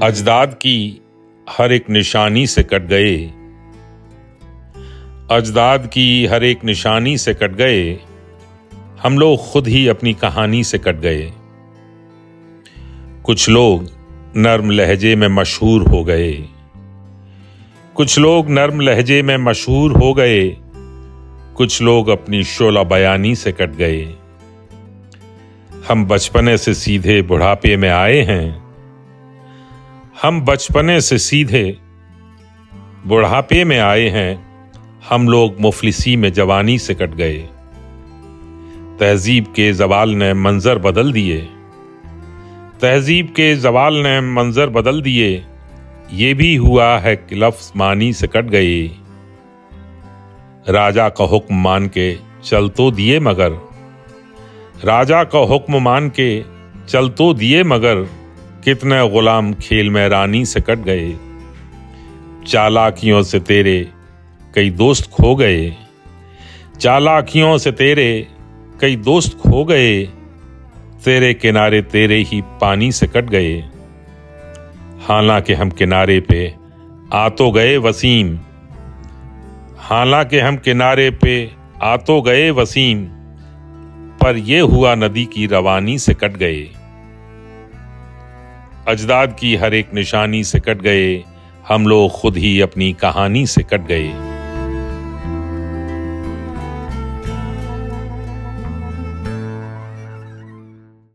अजदाद की हर एक निशानी से कट गए, अजदाद की हर एक निशानी से कट गए, हम लोग खुद ही अपनी कहानी से कट गए। कुछ लोग नर्म लहजे में मशहूर हो गए, कुछ लोग नर्म लहजे में मशहूर हो गए, कुछ लोग अपनी शोला बयानी से कट गए। हम बचपने से सीधे बुढ़ापे में आए हैं, हम बचपने से सीधे बुढ़ापे में आए हैं, हम लोग मुफलिसी में जवानी से कट गए। तहजीब के ज़वाल ने मंजर बदल दिए, तहजीब के ज़वाल ने मंजर बदल दिए, ये भी हुआ है कि लफ्ज़ मानी से कट गए। राजा का हुक्म मान के चल तो दिए मगर, राजा का हुक्म मान के चल तो दिए मगर, कितने गुलाम खेल में रानी से कट गए। चालाकियों से तेरे कई दोस्त खो गए, चालाकियों से तेरे कई दोस्त खो गए, तेरे किनारे तेरे ही पानी से कट गए। हालांकि हम किनारे पे आ तो गए वसीम, हालांकि हम किनारे पे आ तो गए वसीम, पर ये हुआ नदी की रवानी से कट गए। अजदाद की हर एक निशानी से कट गए, हम लोग खुद ही अपनी कहानी से कट गए।